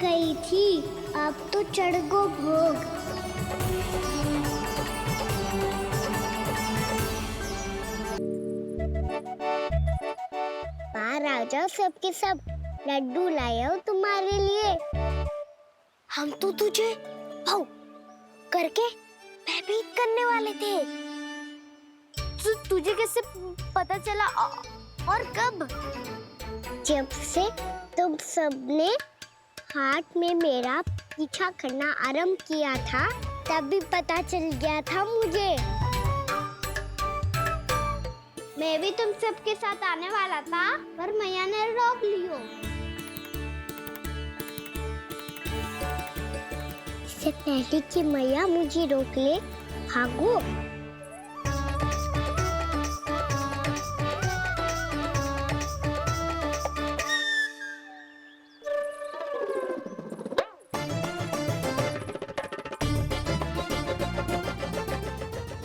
गई थी, अब तो चढ़ गो भोग। बाहर आ जाओ सबके सब, लड्डू लाया हूँ तुम्हारे लिए। हम तो तुझे भाव करके भयभीत करने वाले थे। तुझे कैसे पता चला और कब? जब से तुम सबने हाथ में मेरा पीछा करना आरंभ किया था, तभी पता चल गया था मुझे। मैं भी तुम सबके साथ आने वाला था, पर मैया ने रोक लियो। इससे पहले कि मैया मुझे रोक ले, भागो।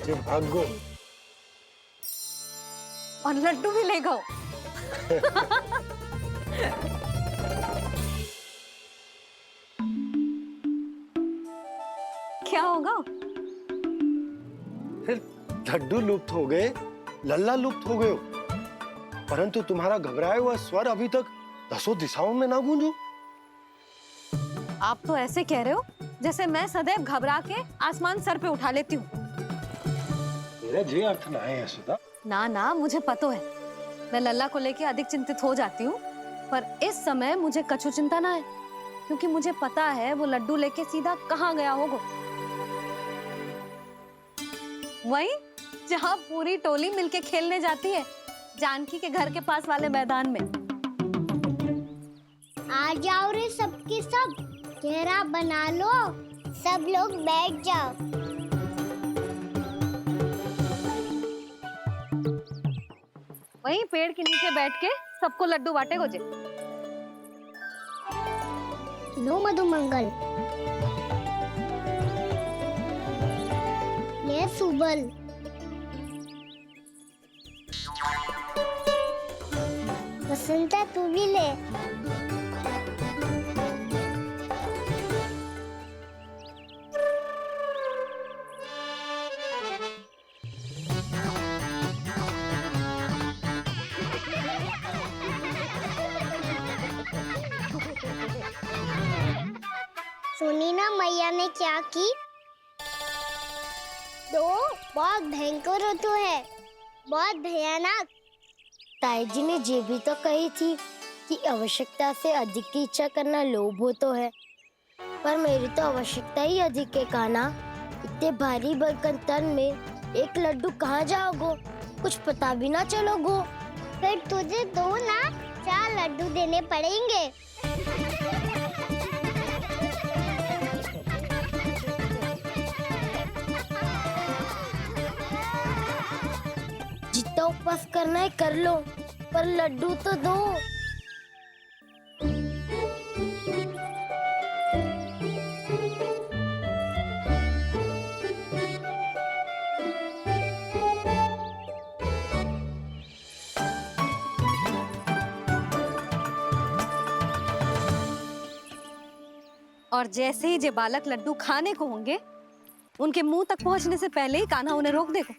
जो भागो और लड्डू भी ले गो। क्या होगा? फिर लड्डू लुप्त हो गए, लल्ला लुप्त हो गए हो, परंतु तुम्हारा घबराया हुआ स्वर अभी तक 10 दिशाओं में ना गूंजो। आप तो ऐसे कह रहे हो जैसे मैं सदैव घबरा के आसमान सर पे उठा लेती हूँ। मेरा जे अर्थ ना है यशोदा। ना ना, मुझे पता है, मैं लल्ला को लेके अधिक चिंतित हो जाती हूँ, पर इस समय मुझे कछु चिंता ना है, क्योंकि मुझे पता है वो लड्डू लेके सीधा कहाँ गया होगा। वही जहाँ पूरी टोली मिलके खेलने जाती है, जानकी के घर के पास वाले मैदान में। आ जाओ रे सबके सब, घेरा बना लो, सब लोग बैठ जाओ। वहीं पेड़ के नीचे बैठ के सबको लड्डू बांटे गोजे। लो मधुमंगल, ये सुबल, बसंता तू भी ले। सुनी ना मैया ने क्या की? तो बहुत भयंकर ऋतु है, बहुत भयानक। ताई जी ने ये भी तो कही थी कि आवश्यकता से अधिक की इच्छा करना लोभ हो तो है, पर मेरी तो आवश्यकता ही अधिक है कान्हा। इतने भारी भरकम तन में एक लड्डू कहाँ जाओगो, कुछ पता भी ना चलोगो। फिर तुझे दो ना 4 लड्डू देने पड़ेंगे। जितना उपवास करना है कर लो, पर लड्डू तो दो। और जैसे ही जे बालक लड्डू खाने को होंगे, उनके मुंह तक पहुंचने से पहले ही कान्हा उन्हें रोक देगा।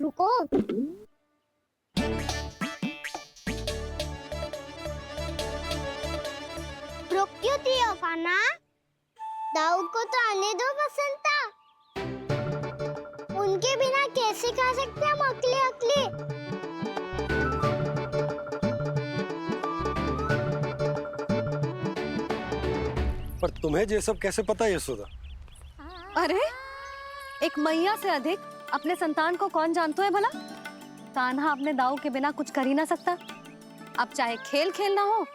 रुको, रोक क्यों दिया कान्हा? दाऊ को तो आने दो बसंता, उनके बिना कैसे खा सकते हम अकेले अकेले? पर तुम्हें ये सब कैसे पता यशोदा? अरे, एक मैया से अधिक अपने संतान को कौन जानता है भला? कान्हा अपने दाऊ के बिना कुछ कर ही ना सकता। अब चाहे खेल खेलना हो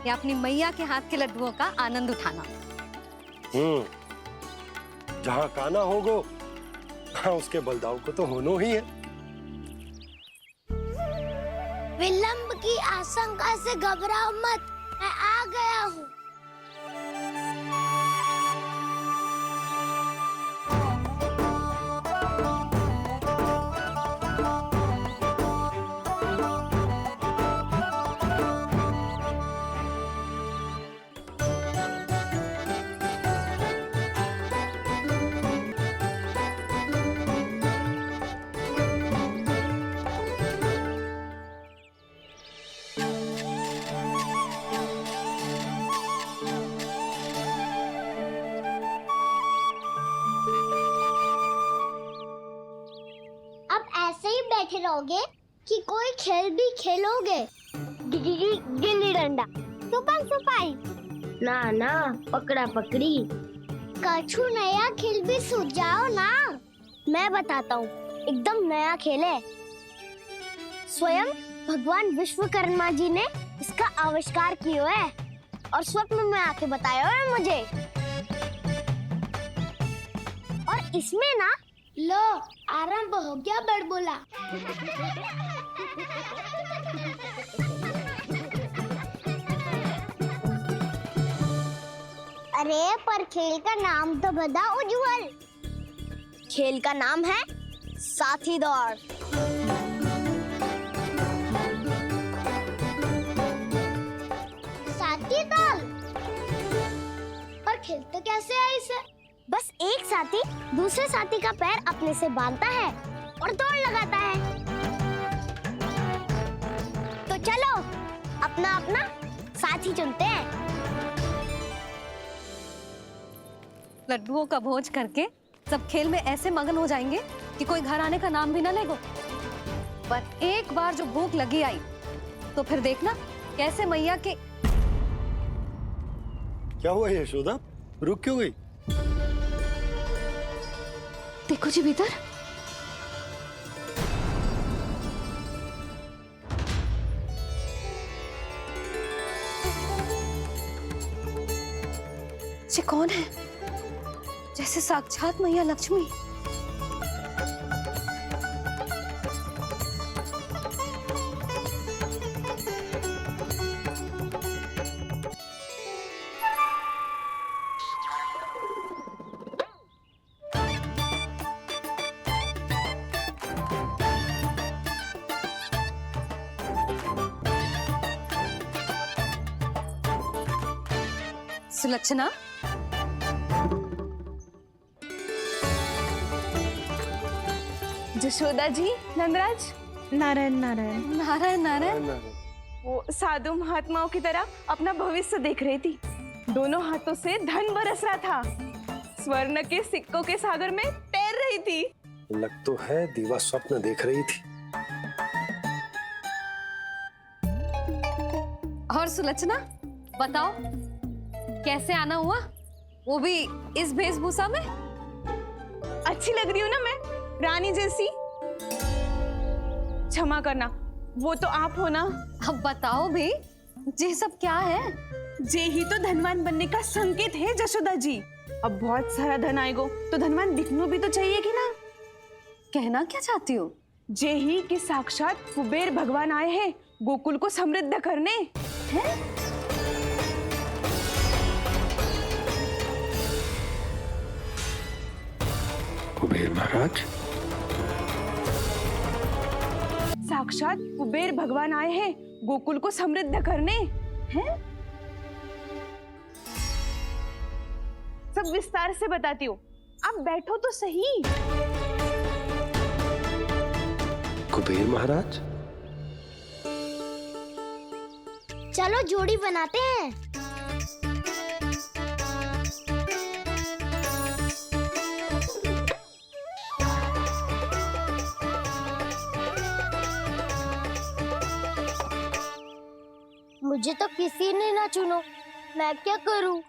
या अपनी मैया के हाथ के लड्डुओं का आनंद उठाना। जहाँ कान्हा होगो, हाँ उसके बलदाऊ को तो होनो ही है। विलंब की आशंका से घबराओ मत, मैं आ गया हूँ। जाओगे कि कोई खेल भी खेलोगे? गिल्ली डंडा, छुपन छुपाई? ना ना, पकड़ा पकड़ी। कछु नया खेल भी सुझाओ ना। मैं बताता हूँ, एकदम नया खेल है। स्वयं भगवान विश्वकर्मा जी ने इसका आविष्कार किया है और स्वप्न में आके बताया है मुझे। और इसमें ना, लो आरंभ हो गया बड़बोला। अरे पर खेल का नाम तो बता उज्जवल। खेल का नाम है साथी दौड़। साथी दौड़? पर खेलते कैसे है इसे? बस एक साथी दूसरे साथी का पैर अपने से बांधता है और दौड़ लगाता है। तो चलो अपना अपना साथी चुनते हैं। लड्डुओं का भोज करके सब खेल में ऐसे मगन हो जाएंगे कि कोई घर आने का नाम भी ना लेगो। पर एक बार जो भूख लगी आई तो फिर देखना कैसे मैया के। क्या हुआ यशोदा, रुक क्यों गई? देखो जी भीतर। ये कौन है? जैसे साक्षात मैया लक्ष्मी। सुलक्षणा, जशोदा जी, नंदराज, नारायण नारायण। नारायण नारायण। वो साधु महात्माओं की तरह अपना भविष्य देख रही थी। दोनों हाथों से धन बरस रहा था। स्वर्ण के सिक्कों के सागर में तैर रही थी। लग तो है दीवा स्वप्न देख रही थी। और सुलक्षणा बताओ, कैसे आना हुआ, वो भी इस वेशभूषा में? अच्छी लग रही हूँ ना मैं, रानी जैसी? क्षमा करना, वो तो आप हो ना। अब बताओ भी, ये सब क्या है? जे ही तो धनवान बनने का संकेत है जशोदा जी। अब बहुत सारा धन आएगा तो धनवान दिखना भी तो चाहिए कि ना। कहना क्या चाहती हो? जे ही कि साक्षात कुबेर भगवान आए हैं गोकुल को समृद्ध करने। हैं? कुबेर महाराज? साक्षात कुबेर भगवान आए हैं गोकुल को समृद्ध करने। हैं? सब विस्तार से बताती हूँ, आप बैठो तो सही। कुबेर महाराज? चलो जोड़ी बनाते हैं। मुझे तो किसी ने ना चुनो, मैं क्या करूं?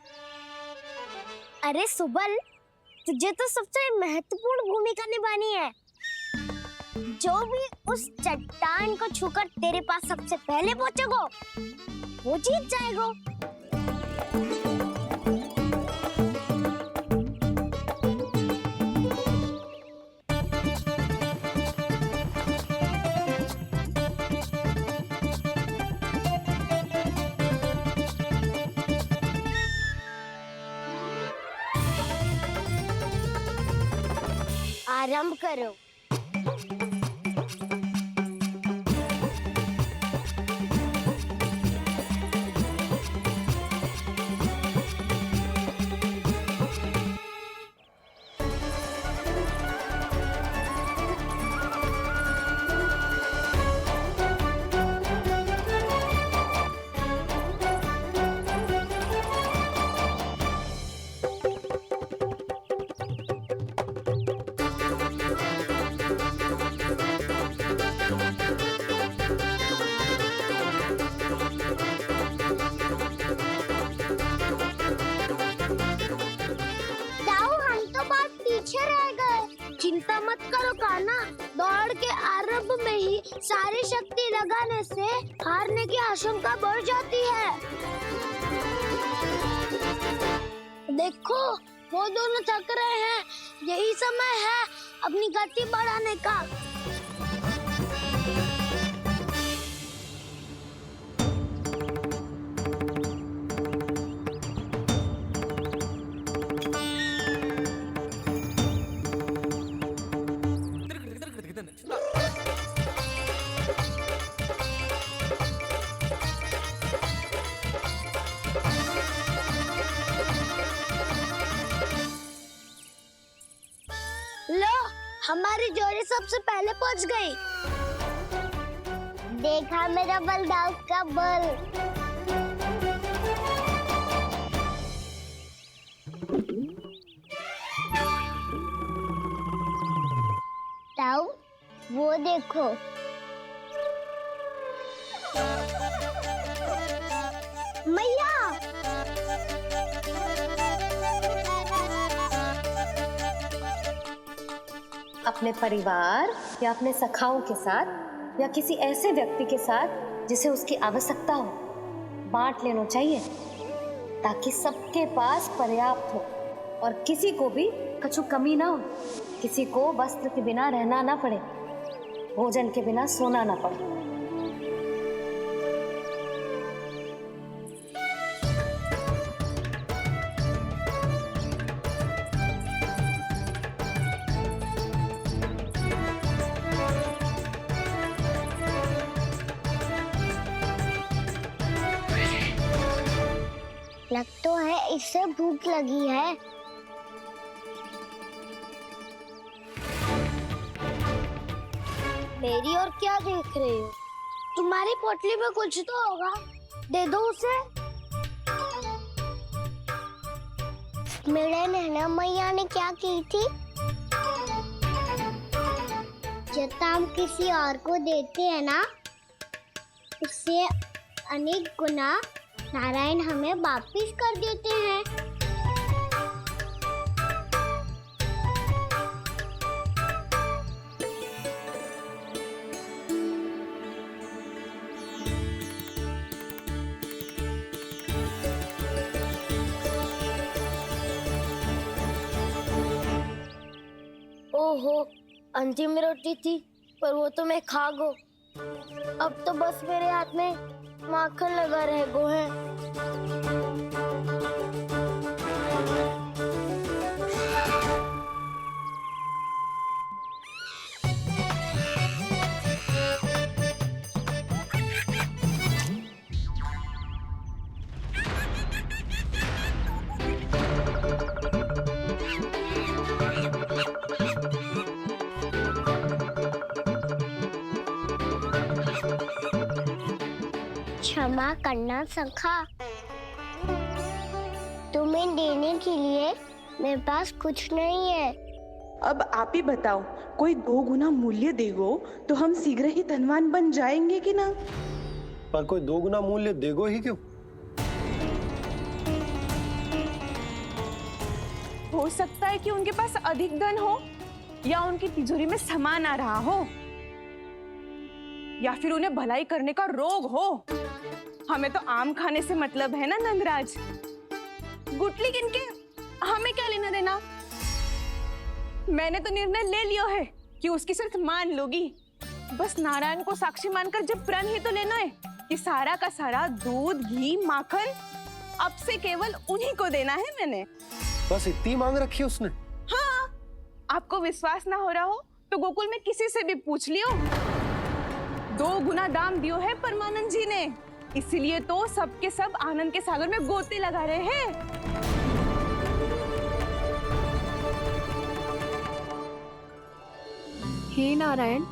अरे सुबल, तुझे तो सबसे महत्वपूर्ण भूमिका निभानी है। जो भी उस चट्टान को छूकर तेरे पास सबसे पहले पहुंचेगा, वो जीत जाएगा। आरंभ करो। मत करो कान्हा। दौड़ के आरंभ में ही सारी शक्ति लगाने से हारने की आशंका बढ़ जाती है। देखो वो दोनों थक रहे हैं, यही समय है अपनी गति बढ़ाने का। लो, हमारी जोड़ी सबसे पहले पहुंच गई। देखा मेरा बलदाव का बल। ताऊ, वो देखो। मैया, अपने परिवार या अपने सखाओं के साथ या किसी ऐसे व्यक्ति के साथ जिसे उसकी आवश्यकता हो, बांट लेना चाहिए ताकि सबके पास पर्याप्त हो और किसी को भी कछु कमी ना हो। किसी को वस्त्र के बिना रहना ना पड़े, भोजन के बिना सोना ना पड़े। लग तो है इससे भूख लगी है। मेरी और क्या देख रहे हो? तुम्हारी पोटली में कुछ तो होगा, दे दो उसे। मेरे नैना मैया ने क्या की थी? जब हम किसी और को देते हैं ना, उससे अनेक गुना नारायण हमें वापिस कर देते हैं। ओहो, अंतिम रोटी थी, पर वो तो मैं खा गो। अब तो बस मेरे हाथ में माखन लगा रह गो है। क्षमा करना सखा, तुम्हें देने के लिए मेरे पास कुछ नहीं है। अब आप ही बताओ, कोई 2 गुना मूल्य देगो तो हम शीघ्र ही धनवान बन जाएंगे कि ना? पर कोई 2 गुना मूल्य देगो ही क्यों? हो सकता है कि उनके पास अधिक धन हो, या उनकी तिजोरी में सामान आ रहा हो, या फिर उन्हें भलाई करने का रोग हो। हमें तो आम खाने से मतलब है ना नंदराज। गुटली किनके, हमें क्या लेना देना। मैंने तो निर्णय ले लिया है कि उसकी सिर्फ मान लोगी। बस नारायण को साक्षी मानकर जब प्रण ही तो लेना है कि सारा का सारा दूध, घी, माखन अब से केवल उन्हीं को देना है मैंने। बस इतनी मांग रखी है उसने? हाँ, आपको विश्वास ना हो रहा हो तो गोकुल में किसी से भी पूछ लियो। 2 गुना दाम दियो है परमानंद जी ने, इसीलिए तो सबके सब आनंद के सागर में गोते लगा रहे हैं। हे नारायण,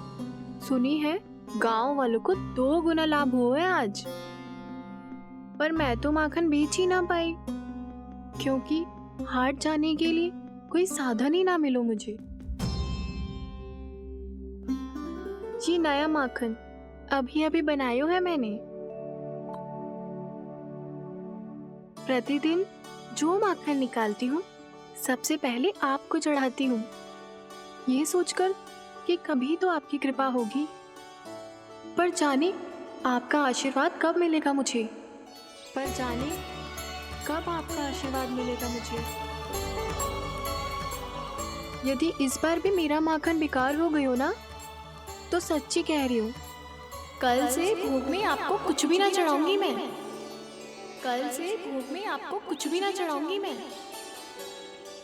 सुनी है गांव वालों को 2 गुना लाभ हुआ है आज। पर मैं तो माखन बेच ही ना पाई, क्योंकि हाट जाने के लिए कोई साधन ही ना मिलो मुझे। जी नया माखन अभी अभी बनायो है मैंने। प्रतिदिन जो माखन निकालती हूँ सबसे पहले आपको चढ़ाती हूँ। ये सोचकर कि कभी तो आपकी कृपा होगी, पर जाने आपका आशीर्वाद कब मिलेगा मुझे, पर जाने कब आपका आशीर्वाद मिलेगा मुझे। यदि इस बार भी मेरा माखन बेकार हो गई हो ना, तो सच्ची कह रही हूँ, कल से भोग में आपको कुछ भी ना चढ़ाऊंगी मैं। कल से भोग में आपको कुछ भी ना चढ़ाऊंगी मैं।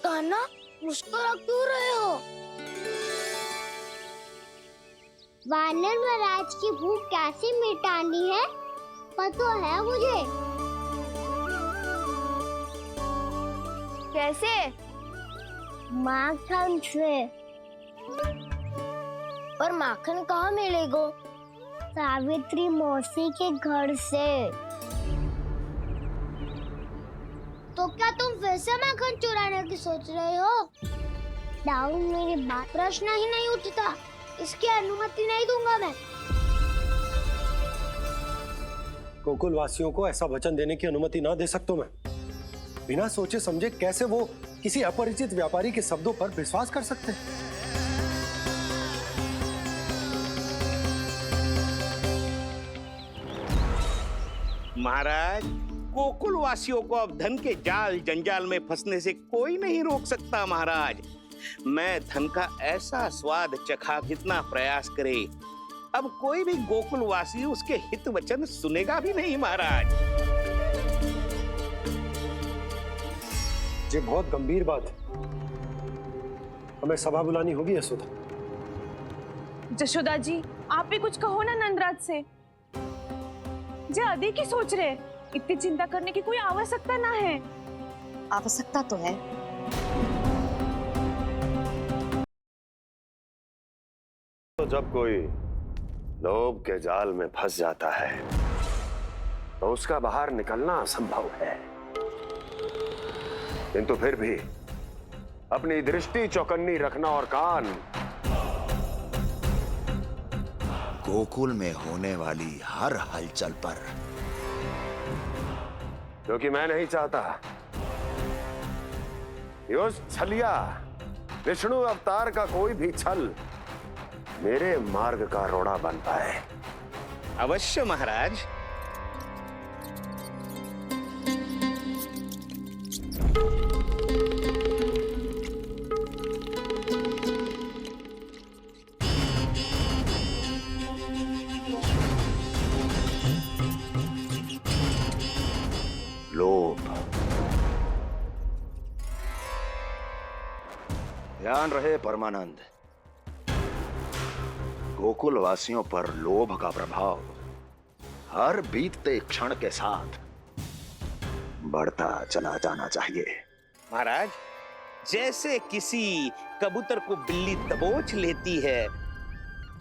कान्हा, मुस्कुरा क्यों रहे हो? वानर महाराज की भूख कैसे मिटानी है पता है मुझे। कैसे? माखन से। पर माखन कहाँ मिलेगा? सावित्री मौसी के घर से। तो क्या तुम फिर से माखन चुराने की सोच रहे हो? दाऊ, मेरी बात प्रश्न ही नहीं उठता, इसकी अनुमति नहीं दूंगा मैं। गोकुल वासियों को ऐसा वचन देने की अनुमति ना दे सकता मैं। बिना सोचे समझे कैसे वो किसी अपरिचित व्यापारी के शब्दों पर विश्वास कर सकते हैं? महाराज, गोकुल वासियों को अब धन के जाल जंजाल में फंसने से कोई नहीं रोक सकता। महाराज, मैं धन का ऐसा स्वाद चखा कितना प्रयास करे, अब कोई भी गोकुल वासी उसके हित वचन सुनेगा भी नहीं। महाराज, ये बहुत गंभीर बात है, हमें सभा बुलानी होगी यशोदा। जशोदा जी, आप भी कुछ कहो ना नंदराज से। जे अधिक ही सोच रहे, इतनी चिंता करने की कोई आवश्यकता ना है। आवश्यकता तो है। तो जब कोई लोभ के जाल में फंस जाता है तो उसका बाहर निकलना असंभव है, किंतु फिर भी अपनी दृष्टि चौकन्नी रखना और कान गोकुल में होने वाली हर हलचल पर, क्योंकि मैं नहीं चाहता कि उस छलिया विष्णु अवतार का कोई भी छल मेरे मार्ग का रोड़ा बन पाए। अवश्य महाराज। लोभ, ध्यान रहे परमानंद, गोकुल वासियों पर लोभ का प्रभाव हर बीतते क्षण के साथ बढ़ता चला जाना चाहिए। महाराज, जैसे किसी कबूतर को बिल्ली दबोच लेती है,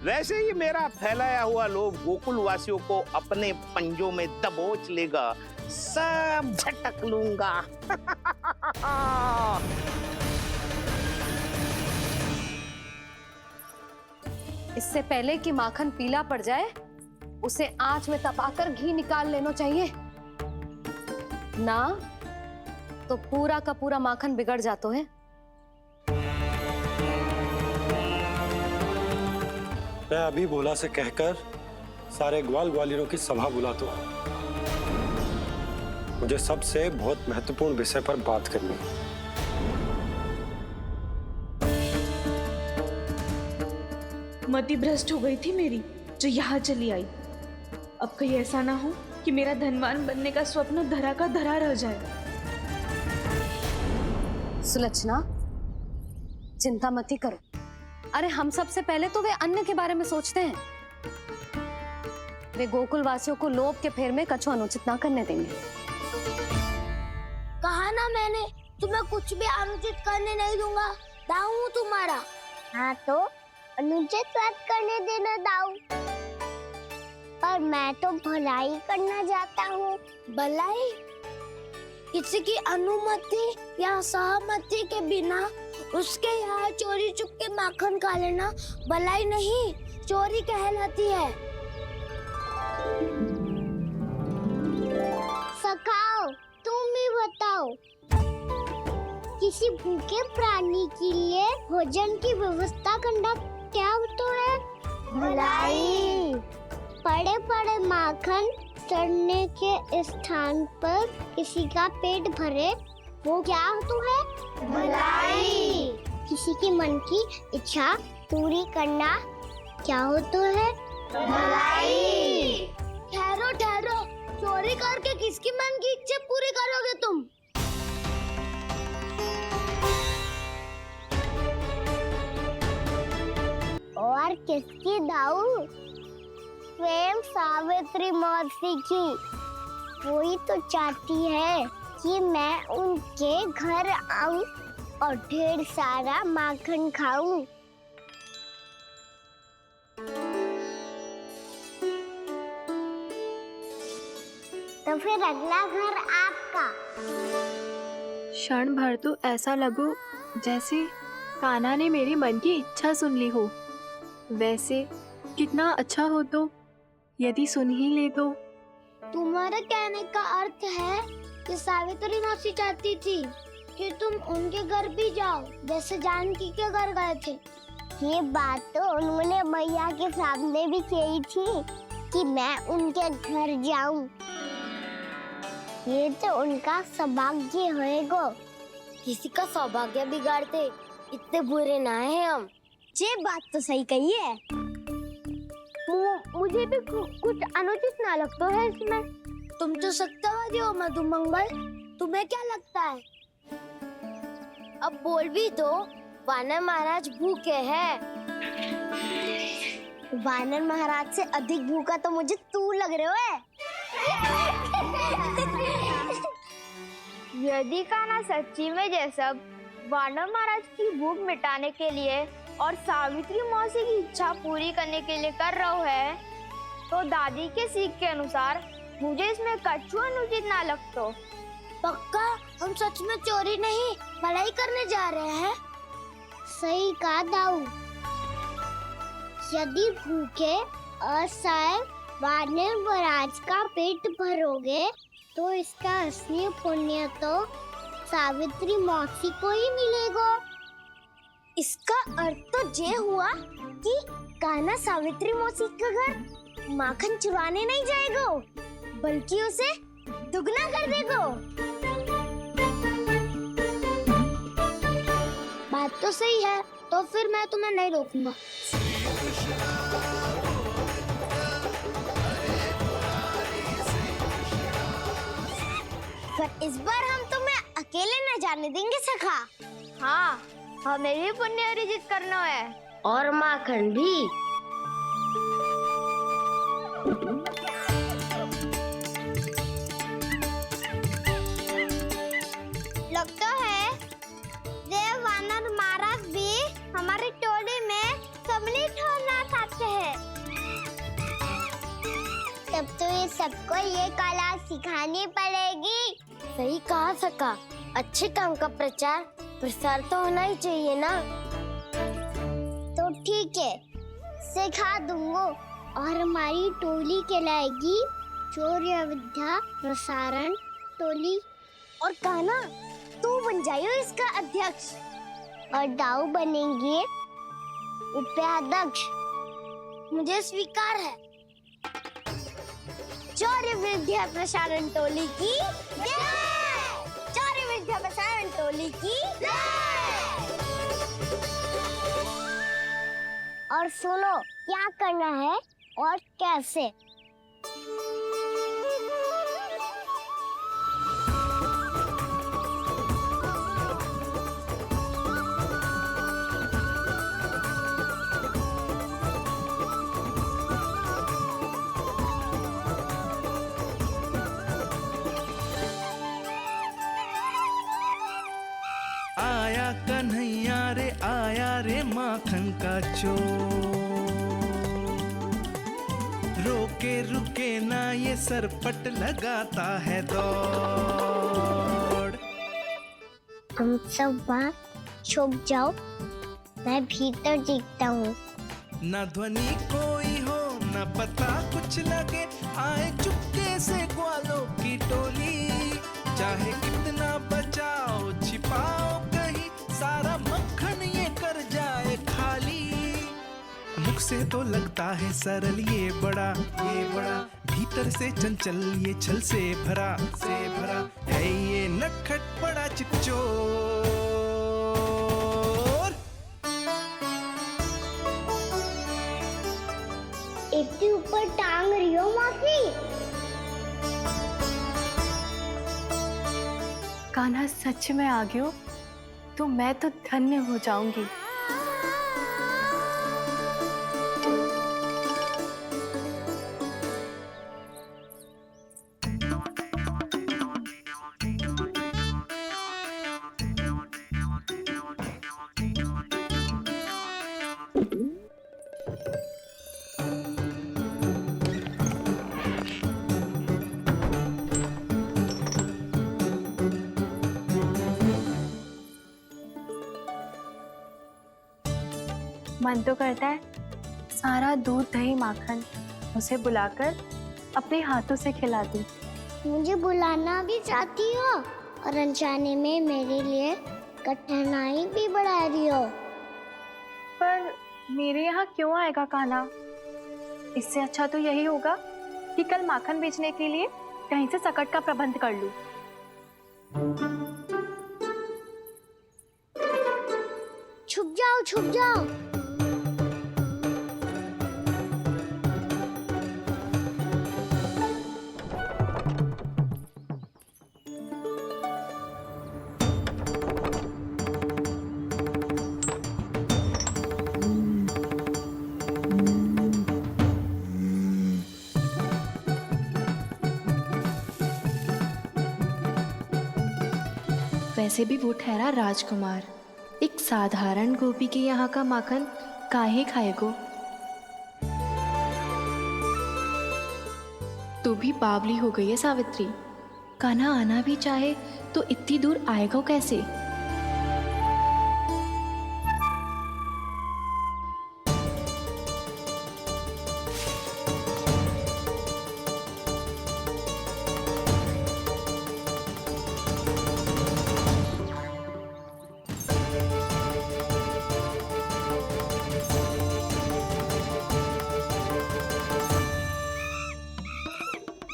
वैसे ही मेरा फैलाया हुआ लोभ गोकुल वासियों को अपने पंजों में दबोच लेगा। सब झटक लूंगा। इससे पहले कि माखन पीला पड़ जाए, उसे आंच में तपाकर घी निकाल लेना चाहिए ना, तो पूरा का पूरा माखन बिगड़ जाता है। मैं अभी भोला से कहकर सारे ग्वाल ग्वालियरों की सभा बुलाता हूँ। मुझे सबसे बहुत महत्वपूर्ण विषय पर बात करनी है। मति भ्रष्ट हो गई थी मेरी, जो यहाँ चली आई। अब कहीं ऐसा ना हो कि मेरा धनवान बनने का स्वप्न धरा का धरा रह जाए। सुलक्षणा, चिंता मत ही करो। अरे हम सबसे पहले तो वे अन्न के बारे में सोचते हैं। वे गोकुल वासियों को लोभ के फेर में कछु अनुचित ना करने देंगे। कहा ना मैंने, तुम्हें कुछ भी अनुचित करने नहीं दूंगा। दाऊ हूँ तुम्हारा। हाँ तो अनुचित बात करने देना दाऊ। पर मैं तो भलाई करना चाहता हूँ। भलाई? किसी की अनुमति या सहमति के बिना उसके यहाँ चोरी चुप के माखन खा लेना भलाई नहीं, चोरी कहलाती है। सखाओ, तुम ही बताओ कि किसी भूखे प्राणी के लिए भोजन की व्यवस्था करना क्या होता है? भलाई। पड़े पड़े माखन चढ़ने के स्थान पर किसी का पेट भरे, वो क्या होता है? भलाई। किसी की मन की इच्छा पूरी करना क्या होता है? भलाई। ठहरो ठहरो, चोरी करके किसकी मन की इच्छा पूरी करोगे तुम? और किसकी दाऊ? स्वयं सावित्री मौसी की। वही तो चाहती है कि मैं उनके घर आऊं और ढेर सारा माखन खाऊं। तो फिर अगला घर आपका। क्षण भर तो ऐसा लगो जैसे कान्हा ने मेरे मन की इच्छा सुन ली हो। वैसे कितना अच्छा हो तो यदि सुन ही ले तो। तुम्हारे कहने का अर्थ है कि सावित्री मौसी चाहती थी कि तुम उनके घर भी जाओ, जैसे जानकी के घर गए थे। ये बात तो उन्होंने मैया के सामने भी कही थी कि मैं उनके घर जाऊं। ये तो उनका सौभाग्य होएगा। किसी का सौभाग्य बिगाड़ते इतने बुरे ना है हम। ये बात तो सही कही है। मुझे भी कुछ अनुचित ना लगता है इसमें। तुम तो सत्यवादी हो मधुमंगल, तुम्हें क्या लगता है? अब बोल भी दो, वानर महाराज भूखे हैं। वानर महाराज से अधिक भूखा तो मुझे तू लग रहे हो। यदि कान्हा सच्ची में जैसा वानर महाराज की भूख मिटाने के लिए और सावित्री मौसी की इच्छा पूरी करने के लिए कर रहा है, तो दादी के सीख के अनुसार मुझे इसमें कछु अनुचित ना लगता। पक्का हम सच में चोरी नहीं भलाई करने जा रहे हैं। सही कहा दाऊ। यदि भूखे असहाय वानर महाराज का पेट भरोगे तो इसका असली पुण्य तो सावित्री मौसी को ही मिलेगा। इसका अर्थ तो ये हुआ कि कान्हा सावित्री मौसी का घर माखन चुराने नहीं जाएगा, बल्कि उसे दुगना कर देगा। बात तो सही है, तो फिर मैं तुम्हें नहीं रोकूंगा। पर इस बार हम तुम्हें अकेले न जाने देंगे सखा। हाँ, हमें भी पुण्य अर्जित करना है और माखन भी। लगता है देव वानर महाराज भी हमारी टोली में सम्मिलित होना चाहते हैं। तब तो ये सबको ये कला सिखानी पड़ेगी। सही कहा सका। अच्छे काम का प्रचार प्रसार तो होना ही चाहिए ना। तो ठीक है, सिखा दूंगा और हमारी टोली कहलाएगी चौर्य विद्या प्रसारण टोली। और कान्हा तू बन जाइयो इसका अध्यक्ष और दाऊ बनेंगे उपाध्यक्ष। मुझे स्वीकार है। चौर्य विद्या प्रसारण टोली की जय। चौर्य विद्या प्रसारण टोली की जय। और सुनो क्या करना है और कैसे। आया कन्हैया रे आया रे माखन का चोर, रोके रुके ना ये सरपट लगाता है दौड़। तुम सब वहाँ छुप जाओ, मैं भीतर देखता हूँ। ना ध्वनि कोई हो ना पता कुछ लगे, आए चुपके से ग्वालों की टोली। चाहे कितना बचाओ छिपाओ से तो लगता है सरल ये बड़ा भीतर से चंचल ये छल से भरा है ये नटखट बड़ा चिकचोर। इतनी ऊपर टांग रही हो मौसी? कान्हा सच में आ गयो तो मैं तो धन्य हो जाऊंगी। मन तो करता है सारा दूध दही माखन उसे बुलाकर अपने हाथों से खिला दूं। मुझे बुलाना भी चाहती हो और अनजाने में मेरे लिए कठिनाई भी बढ़ा रही हो। पर मेरे यहाँ क्यों आएगा कान्हा? इससे अच्छा तो यही होगा कि कल माखन बेचने के लिए कहीं से सकट का प्रबंध कर लूं। छुप जाओ छुप जाओ। वैसे भी वो ठहरा राजकुमार, एक साधारण गोपी के यहाँ का माखन काहे खाएगो। तू भी बावली हो गई है सावित्री। कान्हा आना भी चाहे तो इतनी दूर आएगा कैसे?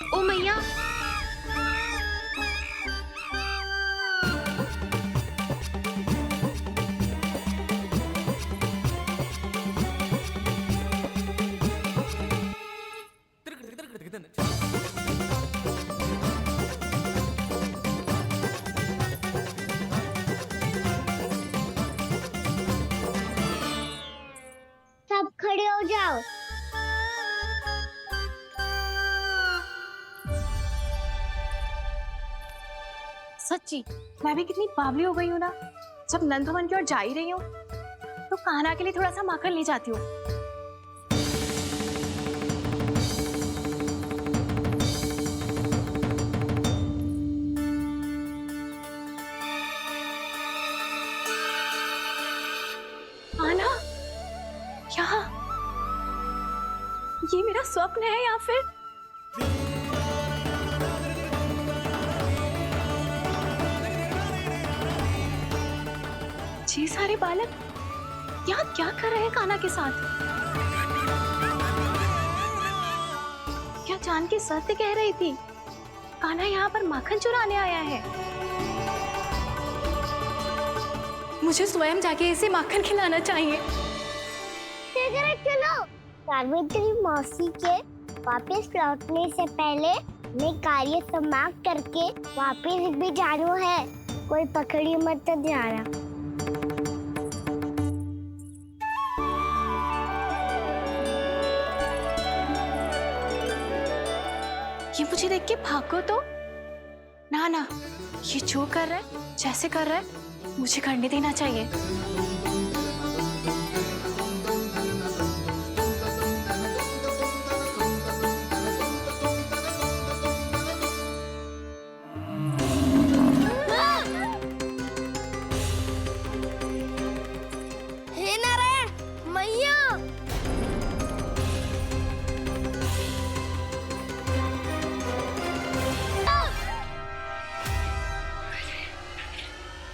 ओ मैया, सब खड़े हो जाओ। सच्ची मैं भी कितनी बावली हो गई हूँ ना। जब नंद भवन की ओर जा ही रही हूँ तो कान्हा के लिए थोड़ा सा माखन ले जाती हूँ। कान्हा, यहाँ ये मेरा स्वप्न है या फिर ये सारे बालक यहाँ क्या कर रहे हैं कान्हा के साथ? क्या जानकी सत्य कह रही थी? कान्हा यहाँ पर माखन चुराने आया है। मुझे स्वयं जाके इसे माखन खिलाना चाहिए। चलो, सावित्री मौसी के वापस लौटने से पहले मैं कार्य समाप्त करके वापस भी जाना है। कोई पकड़ी मत जाना। ये मुझे देख के भागो तो ना ना, ये जो कर रहा है जैसे कर रहा है मुझे करने देना चाहिए। हे नारायण मैया,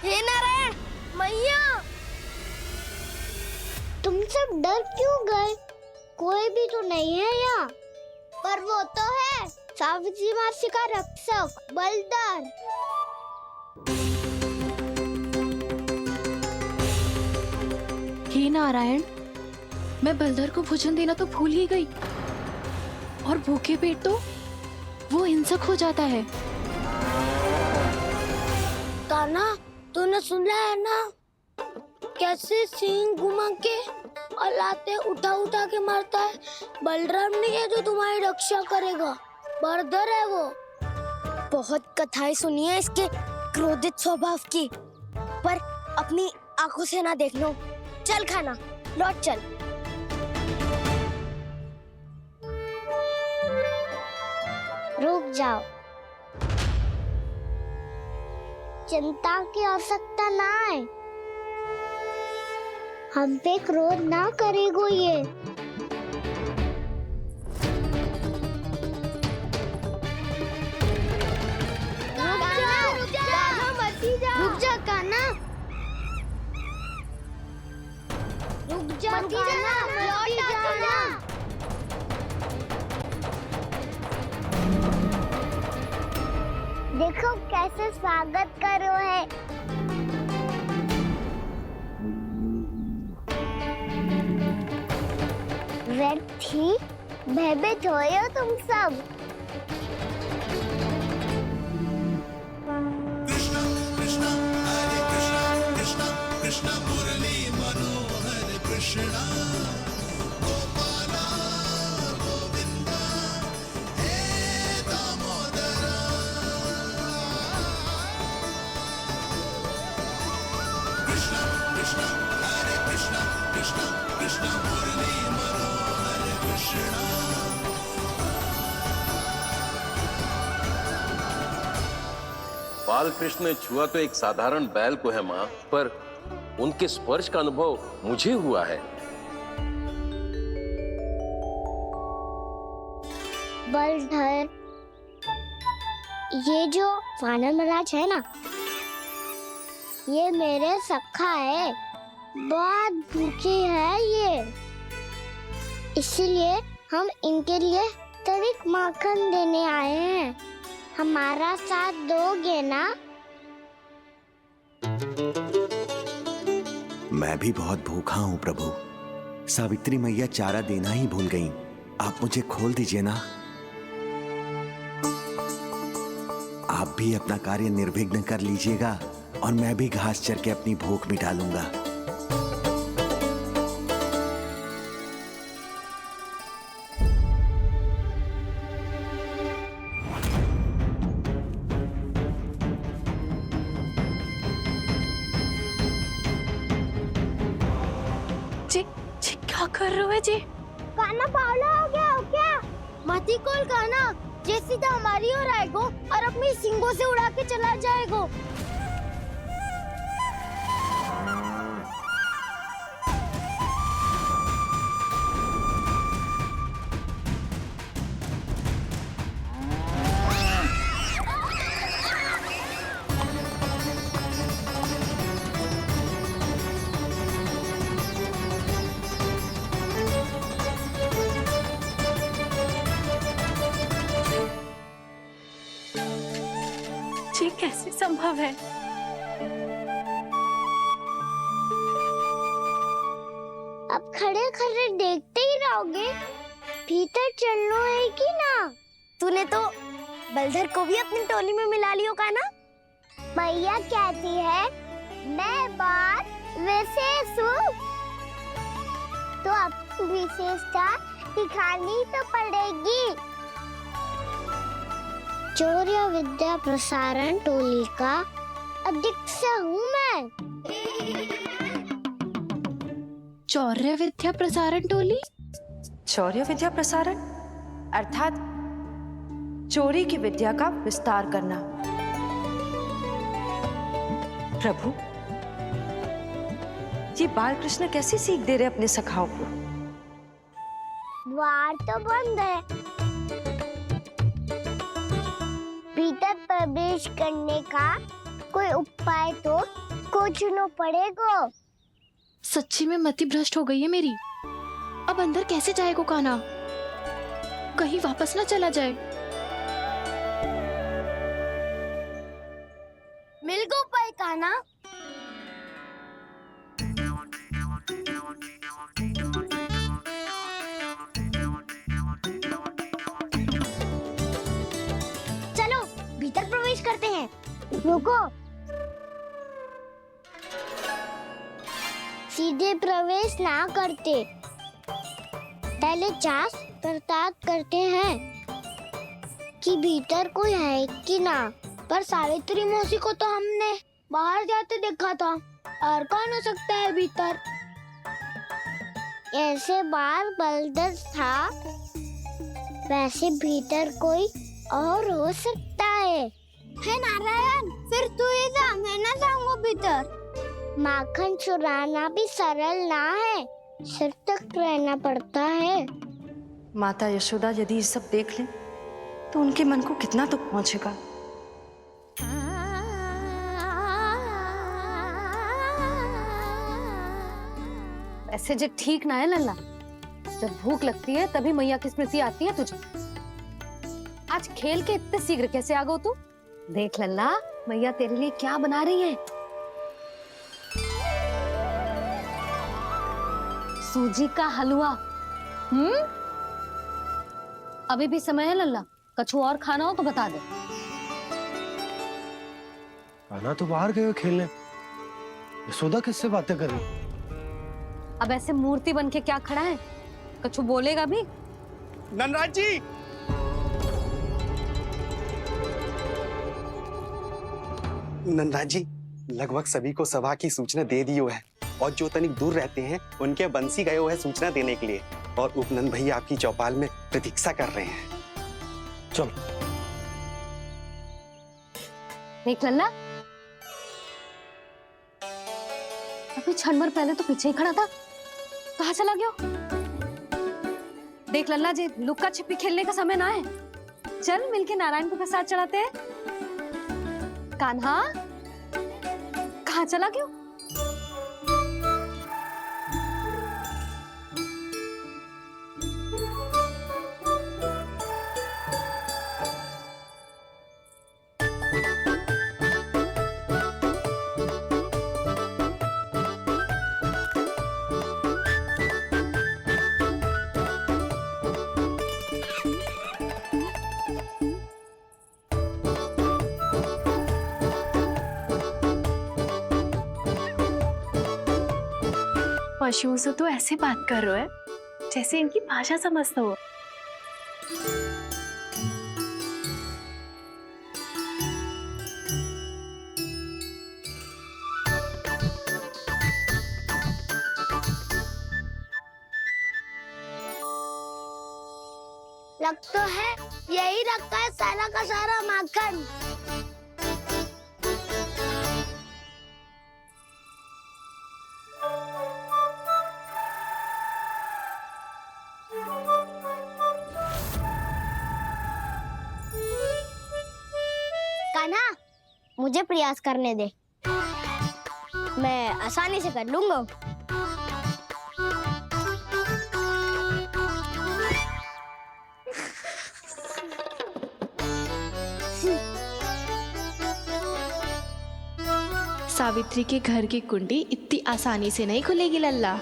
हे नारायण मैया, तुम सब डर क्यों गए? कोई भी तो नहीं है यहाँ, पर वो तो है सावित्री मासी का रक्षक बलदार। हे नारायण, मैं बलधर को भोजन देना तो भूल ही गई, और भूखे पेट तो वो हिंसक हो जाता है। कान्हा, तूने सुना है ना कैसे सींग घुमा के और लाते उठा उठा के मारता है? बलराम नहीं है जो तुम्हारी रक्षा करेगा, बलधर है वो। बहुत कथाएं सुनी है इसके क्रोधित स्वभाव की, पर अपनी आंखों से ना देख लो। चल खाना, लौट चल। रुक जाओ, चिंता की आवश्यकता ना है, हम पे क्रोध ना करेगो ये। रुक जा कान्हा, रुक जा कान्हा, लौट जाना। देखो कैसे स्वागत करो है। व्यर्थी भयभीत हो तुम सब। बाल कृष्ण ने छुआ तो एक साधारण बैल को है माँ, पर उनके स्पर्श का अनुभव मुझे हुआ है। बलधर, ये जो वानर महाराज है ना, ये मेरे सखा है, बहुत भूखे हैं ये, इसीलिए हम इनके लिए तनिक माखन देने आए हैं। हमारा साथ दोगे ना? मैं भी बहुत भूखा हूँ प्रभु। सावित्री मैया चारा देना ही भूल गईं। आप मुझे खोल दीजिए ना। आप भी अपना कार्य निर्विघ्न कर लीजिएगा और मैं भी घास चर के अपनी भूख मिटा लूंगा। क्या कर रहे हो जी? कान्हा पावला हो गया हो क्या? मती कोल कान्हा, जे सीधा हमारी ओर आएगो और अपनी सींगों से उड़ा के चला जाएगो। ये कैसे संभव है? अब खड़े खड़े देखते ही रहोगे? भीतर चलना है कि ना? तूने तो बलधर को भी अपनी टोली में मिला लियो कान्हा। भैया कहती है मैं बात विशेष हूँ, तो अपनी विशेषता दिखानी तो पड़ेगी। चौर्य विद्या प्रसारण टोली का अध्यक्ष हूँ मैं। चौर्य विद्या प्रसारण टोली? चौर्य विद्या प्रसारण अर्थात चोरी की विद्या का विस्तार करना। प्रभु, ये बाल कृष्ण कैसी सीख दे रहे अपने सखाओं को? द्वार तो बंद है, भीतर प्रवेश करने का कोई उपाय तो खोजना पड़ेगा। सच्ची में मति भ्रष्ट हो गई है मेरी। अब अंदर कैसे जाएगा कान्हा? कहीं वापस ना चला जाए। मिल गो पाए कान्हा। चलो भीतर प्रवेश करते हैं। रुको, सीधे प्रवेश ना करते, पहले जांच पड़ताल करते हैं कि भीतर कोई है कि ना। पर सावित्री मौसी को तो हमने बाहर जाते देखा था, और कौन हो सकता है भीतर? ऐसे बार बलदर था, वैसे भीतर कोई और हो सकता है नारायण, फिर तू ही जा, मैं ना जाऊंगा भीतर। माखन चुराना भी सरल ना है, सिर तक रहना पड़ता है। माता यशोदा यदि ये सब देख लें तो उनके मन को कितना दुख पहुंचेगा। ऐसे जो ठीक ना है लल्ला, जब भूख लगती है तभी मैया की स्मृति आती है तुझे। आज खेल के इतने शीघ्र कैसे आ गो तू? देख लल्ला, मैया तेरे लिए क्या बना रही है। सूजी का हलवा। अभी भी समय है लल्ला, कछु और खाना हो तो बता दे। कान्हा तो बाहर गए खेलने, यशोदा किससे बातें कर रही? अब ऐसे मूर्ति बन के क्या खड़ा है, कछु बोलेगा भी? नंदराज जी, नंदराज जी, लगभग सभी को सभा की सूचना दे दी है, और जो तनिक दूर रहते हैं उनके बंसी गए हुए सूचना देने के लिए, और उपनंद भैया आपकी चौपाल में प्रतीक्षा कर रहे हैं। चलो। देख लल्ला, अभी क्षण भर पहले तो पीछे ही खड़ा था, कहाँ चला गया? देख लल्ला जी, लुक्का छिपी खेलने का समय ना है, चल मिलके नारायण को प्रसाद चढ़ाते हैं। कान्हा, कहाँ चला गया? पशुओं से तो ऐसे बात कर रहे हो जैसे इनकी भाषा समझते हो। लग तो है यही रखा है सारा का सारा माखन। कान्हा, मुझे प्रयास करने दे, मैं आसानी से कर लूंगा। सावित्री के घर की कुंडी इतनी आसानी से नहीं खुलेगी लल्ला।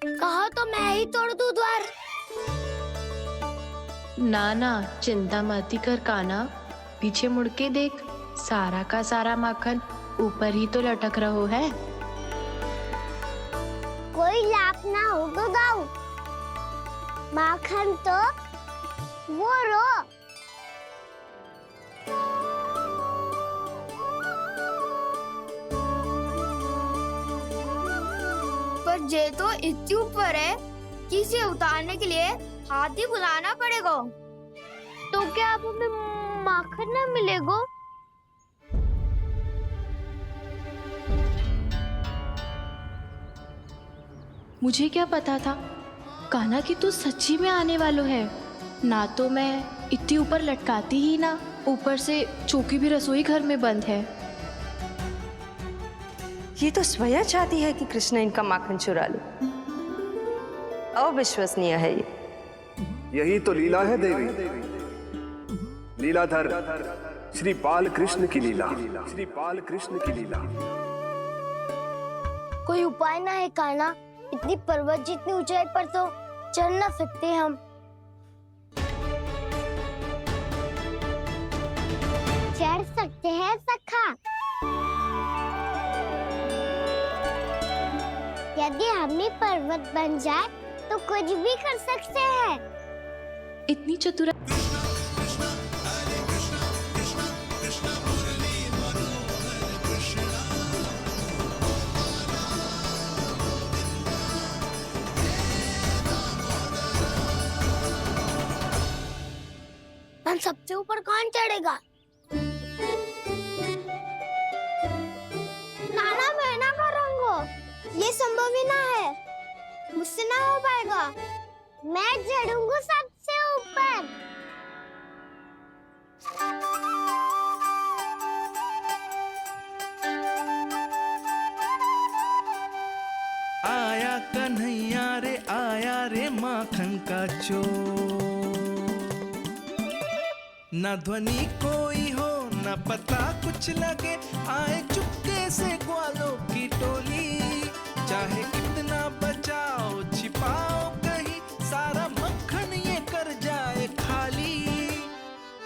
कहो तो मैं ही तोड़ दूं द्वार। ना ना, चिंता मत कर कान्हा, पीछे मुड़ के देख, सारा का सारा माखन ऊपर ही तो लटक रहो है। कोई लाभ ना होगा गाँव, माखन तो वो रो। पर जे तो इतनी ऊपर है कि इसे उतारने के लिए हाथी बुलाना पड़ेगा। तो क्या अब हमें माखन ना मिलेगा? मुझे क्या पता था कान्हा कि तू सच्ची में आने वालो है। ना तो मैं इतनी ऊपर लटकाती ही ना, ऊपर से चौकी भी रसोई घर में बंद है। ये तो स्वयं चाहती है कि कृष्ण इनका माखन चुरा ले। अविश्वसनीय है ये। यही तो लीला है देवी, लीलाधर श्री बाल कृष्ण की लीला, श्री बाल कृष्ण की लीला। कोई उपाय ना है कान्हा? इतनी पर्वत जितनी ऊंचाई पर तो चढ़ ना सकते हम। चढ़ सकते हैं सखा, यदि हम भी पर्वत बन जाए तो कुछ भी कर सकते हैं। इतनी चतुर हम सबसे ऊपर कौन चढ़ेगा? नाना मैं ना करूँगा, ये संभव ही ना है, मुझसे ना हो पाएगा। मैं चढ़ूंगा सबसे ऊपर। आया कन्हैया रे आया रे माखन का चोर, न ध्वनि कोई हो न पता कुछ लगे, आए चुपके से ग्वालों की टोली। चाहे कितना बचाओ छिपाओ कहीं, सारा मक्खन ये कर जाए खाली।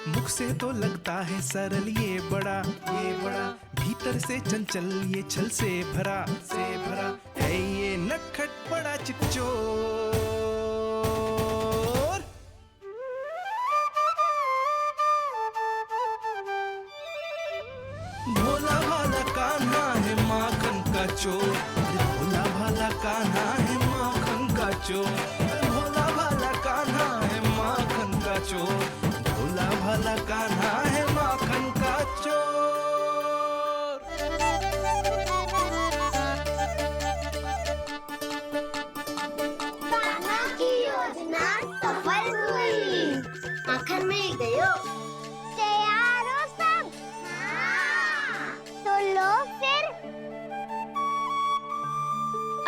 मुख से तो लगता है सरल ये बड़ा भीतर से चंचल ये छल से भरा है ये नटखट बड़ा चिकचोर। भोला भाला कान्हा है माखन का चोर, भोला भाला कान्हा है माखन का चोर, भोला भाला कान्हा है माखन का चोर, भोला भाला कान्हा है माखन का चोर। कान्हा की योजना सफल हुई, माखन मिल गयो। तैयार हो सब? तो लो फिर।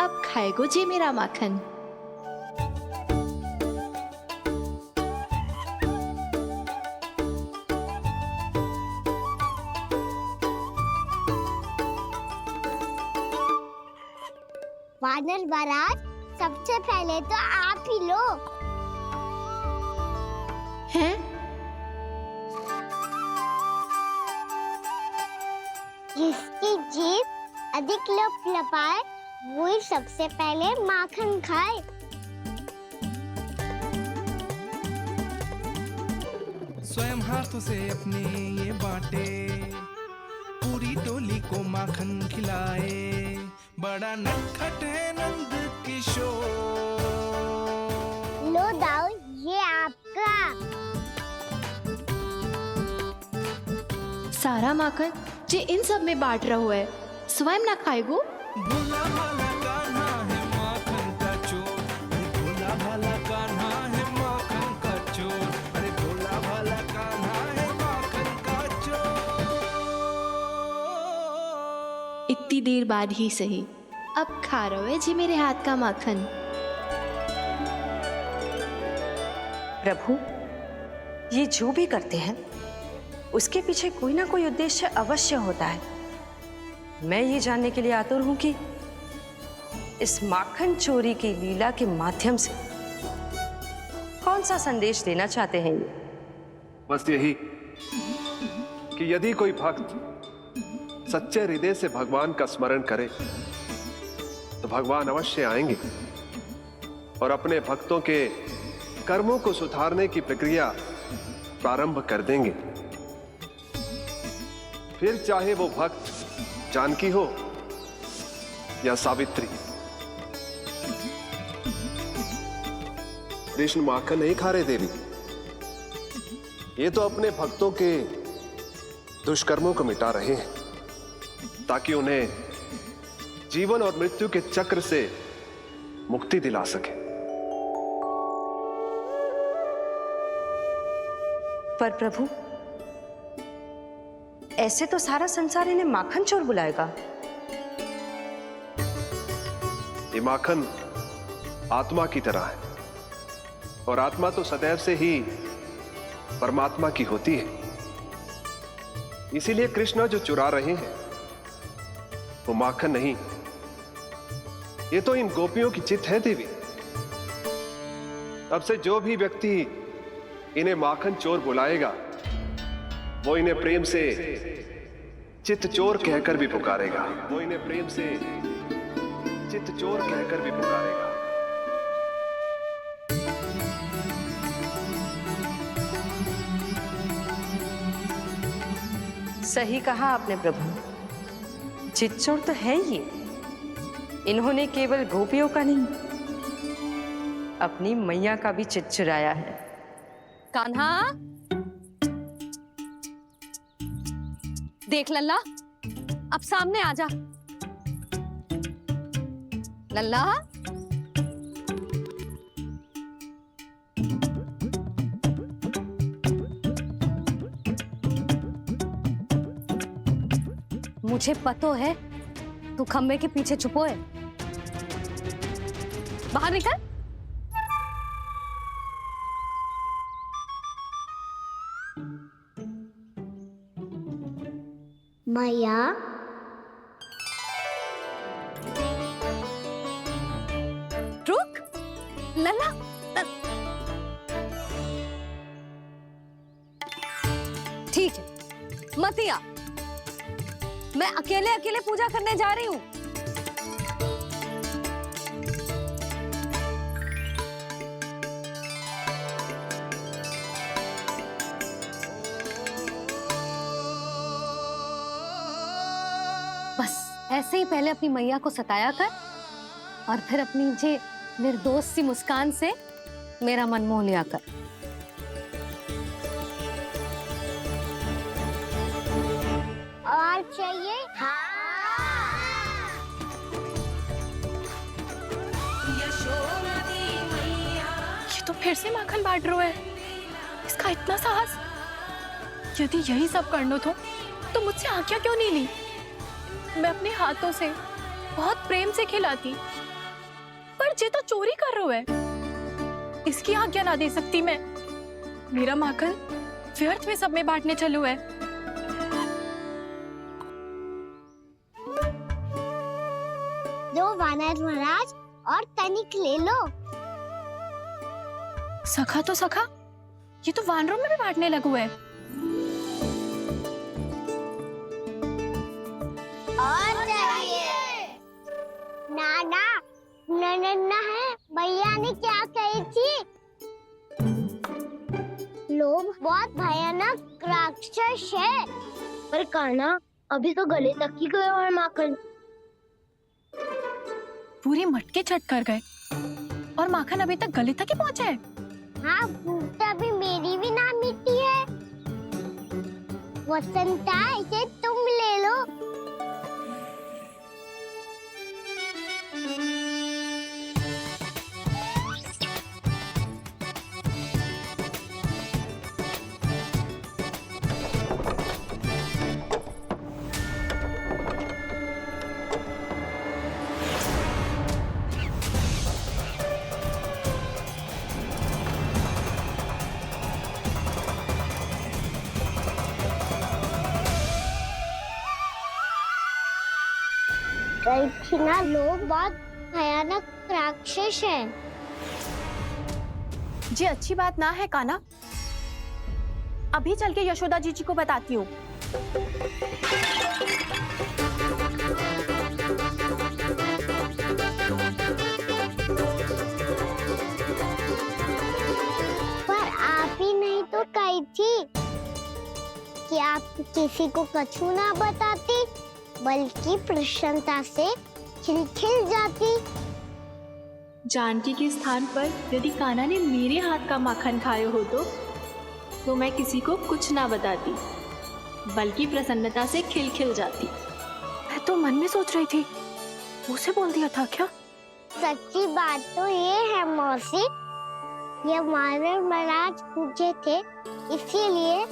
अब खाएगो जी मेरा माखन। वानर महाराज, सबसे पहले तो आप ही लो। हैं? जिसकी जीभ अधिक लपलपाए वही सबसे पहले माखन खाए। स्वयं हाथों से अपने ये बांटे, पूरी टोली को माखन खिलाए, बड़ा नटखट है नंद किशोर। लो दाऊ, ये आपका। सारा माखन जे इन सब में बांट रहो है, स्वयं ना खाएगो। भोला भाला कान्हा है माखन का चोर, अरे भोला भाला कान्हा है माखन का चोर, अरे भोला भाला कान्हा है माखन का चोर। इतनी देर बाद ही सही, अब खा रहे है जी मेरे हाथ का माखन। प्रभु, ये जो भी करते हैं उसके पीछे कोई ना कोई उद्देश्य अवश्य होता है। मैं ये जानने के लिए आतुर हूं कि इस माखन चोरी की लीला के माध्यम से कौन सा संदेश देना चाहते हैं ये। बस यही कि यदि कोई भक्त सच्चे हृदय से भगवान का स्मरण करे तो भगवान अवश्य आएंगे और अपने भक्तों के कर्मों को सुधारने की प्रक्रिया प्रारंभ कर देंगे। फिर चाहे वो भक्त जानकी हो या सावित्री। कृष्ण माखन नहीं खा रहे देवी, ये तो अपने भक्तों के दुष्कर्मों को मिटा रहे हैं ताकि उन्हें जीवन और मृत्यु के चक्र से मुक्ति दिला सके। पर प्रभु, ऐसे तो सारा संसार इन्हें माखन चोर बुलाएगा। ये माखन आत्मा की तरह है और आत्मा तो सदैव से ही परमात्मा की होती है। इसीलिए कृष्ण जो चुरा रहे हैं वो माखन नहीं, ये तो इन गोपियों की चित्त है देवी। अब से जो भी व्यक्ति इन्हें माखन चोर बुलाएगा वो इन्हें प्रेम से चित्त चोर कहकर भी पुकारेगा। वो इन्हें प्रेम से चित्त चोर कहकर भी पुकारेगा। सही कहा आपने प्रभु, चित्चोर तो है ये। इन्होंने केवल गोपियों का नहीं, अपनी मैया का भी चित्त चुराया है। कान्हा, देख लल्ला, अब सामने आ जा। लल्ला, मुझे पतो है तू खम्बे के पीछे छुपो है। बाहर निकल। मैया, रुक लल्ला, ठीक है मत आ, मैं अकेले अकेले पूजा करने जा रही हूँ। बस ऐसे ही पहले अपनी मैया को सताया कर और फिर अपनी जे निर्दोष सी मुस्कान से मेरा मन मोह लिया कर। और चाहिए? ये तो फिर से माखन बांट रहा है। इसका इतना साहस। यदि यही सब करना तो मुझसे आज्ञा क्यों नहीं ली? मैं अपने हाथों से बहुत प्रेम से खिलाती, पर ये तो चोरी कर रहा है। इसकी आज्ञा ना दे सकती मैं। मेरा माखन व्यर्थ में सब में बांटने चलू है। दो वानर महाराज और तनिक ले लो। सखा तो सखा, ये तो वानरों में भी बांटने लगू है। और चाहिए? नाना, नन्ना है, भैया ने क्या कही थी? लोभ बहुत भयानक राक्षस है। पर कान्हा, अभी तो गले तक ही गया है माखन। पूरी मटके चट कर गए और माखन अभी तक गले तक ही पहुंचा है। हाँ, भूख तभी मेरी भी ना मिटी है। वसंता, इसे तुम ले लो। ना, लोग बहुत भयानक राक्षस हैं। जी अच्छी बात ना है कान्हा। अभी चल के यशोदा जी को बताती हूँ। पर आप ही नहीं तो कही थी कि आप किसी को कछु ना बताती, बल्कि प्रसन्नता से खिलखिल जाती। जानकी के स्थान पर यदि कान्हा ने मेरे हाथ का माखन खाया हो तो मैं किसी को कुछ ना बताती, बल्कि प्रसन्नता से खिलखिल जाती। मैं तो मन में सोच रही थी, उसे बोल दिया था क्या? सच्ची बात तो ये है मौसी, ये वानर महाराज पूछे थे, इसीलिए।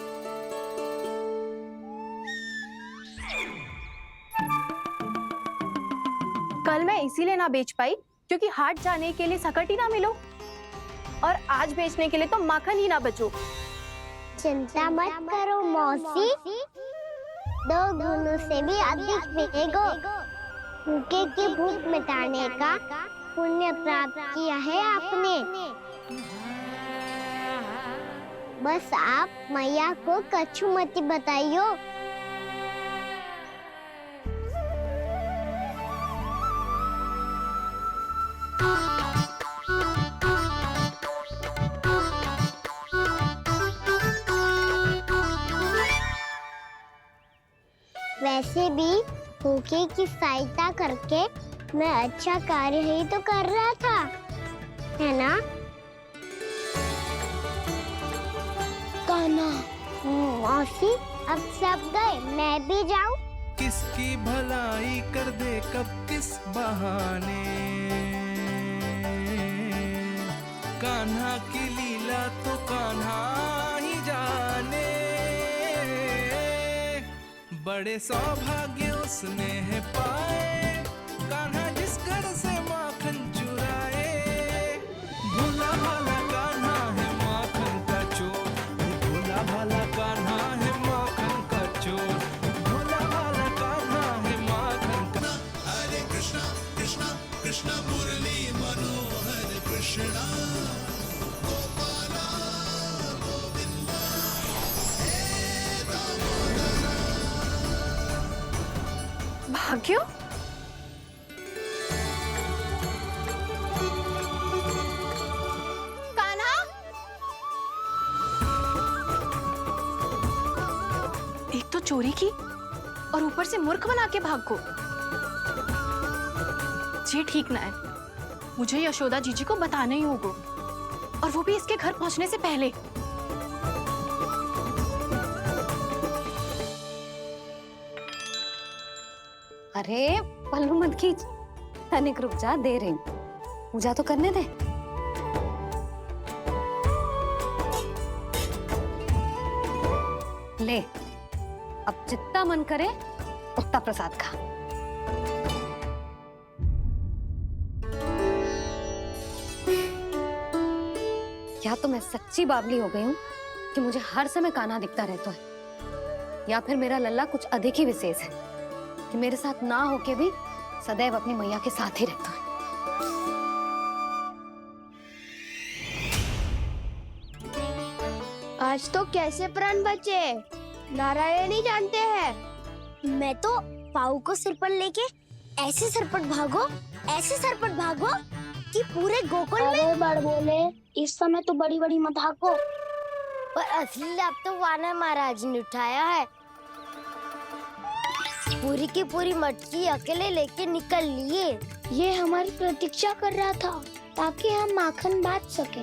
कल मैं इसीलिए ना बेच पाई क्योंकि हाट जाने के लिए सकट ही ना मिलो और आज बेचने के लिए तो माखन ही ना बचो। चिंता मत करो मौसी, 2 गुनों से भी अधिक मिलेगा। भूखे की भूख मिटाने का पुण्य प्राप्त किया है आपने। बस आप मैया को कछु मत बताइयो। वैसे भी भूखे की सहायता करके मैं अच्छा कार्य ही तो कर रहा था, है ना? कान्हा, मौसी अब सब गए, मैं भी जाऊं? किसकी भलाई कर दे कब किस बहाने, कान्हा की लीला तो कान्हा ही जाने। बड़े सौभाग्य उसने है पाए, कान्हा जिस घर से माखन चुराए। भोला भाला कान्हा है माखन का चोर, भोला भाला कान्हा है माखन का चोर, भोला भाला कान्हा है माखन का। हरे कृष्णा कृष्णा कृष्णा मुरली मनोहर कृष्णा गोपाला गोविंदा हे दामोदरा। भाग्यो, कान्हा, एक तो चोरी की और ऊपर से मूर्ख बना के भाग को। ये ठीक ना है, मुझे यशोदा जीजी को बताना ही होगा, और वो भी इसके घर पहुंचने से पहले। अरे पल्लू मत खींच, तनिक रुक जा, दे रही हूं, पूजा तो करने दे। ले, अब जितना मन करे उतना प्रसाद खा। या तो मैं सच्ची बावली हो गई हूँ कि मुझे हर समय कान्हा दिखता रहता है, या फिर मेरा लल्ला कुछ अधिक ही विशेष है कि मेरे साथ ना होके भी सदैव अपनी मैया के साथ ही रहता है। आज तो कैसे प्राण बचे, नारायण ही जानते हैं। मैं तो पाऊ को सिर पर लेके ऐसे सरपट भागो, ऐसे सरपट भागो कि पूरे गोकुल में बड़ बोले। इस समय तो बड़ी बड़ी मत हाको, पर असली लाभ तो वानर महाराज ने उठाया है। पूरी की पूरी मटकी अकेले लेके निकल लिए। ये हमारी प्रतीक्षा कर रहा था ताकि हम माखन बांट सके।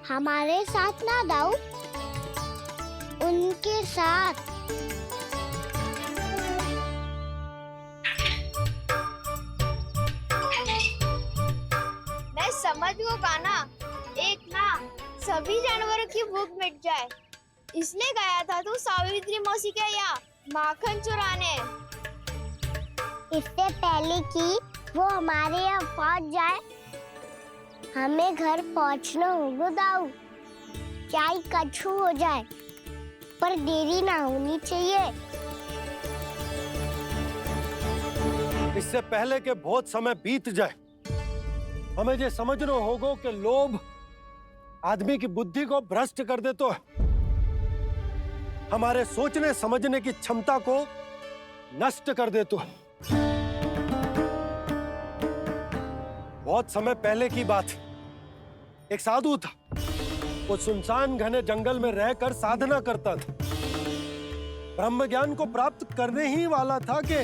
हमारे साथ ना दाऊ, उनके साथ। मैं समझ गो कान्हा, एक ना सभी जानवरों की भूख मिट जाए, इसलिए गया था तू सावित्री मौसी के यहाँ माखन चुराने। इससे पहले कि वो हमारे यहाँ पहुँच जाए, हमें घर पहुँचना होगा दाऊ। क्या ही कछु हो जाए, पर देरी ना होनी चाहिए। इससे पहले के बहुत समय बीत जाए, हमें ये समझना होगा कि लोभ आदमी की बुद्धि को भ्रष्ट कर दे, तो हमारे सोचने समझने की क्षमता को नष्ट कर दे। तो बहुत समय पहले की बात, एक साधु था, वो सुनसान घने जंगल में रहकर साधना करता था। ब्रह्म ज्ञान को प्राप्त करने ही वाला था कि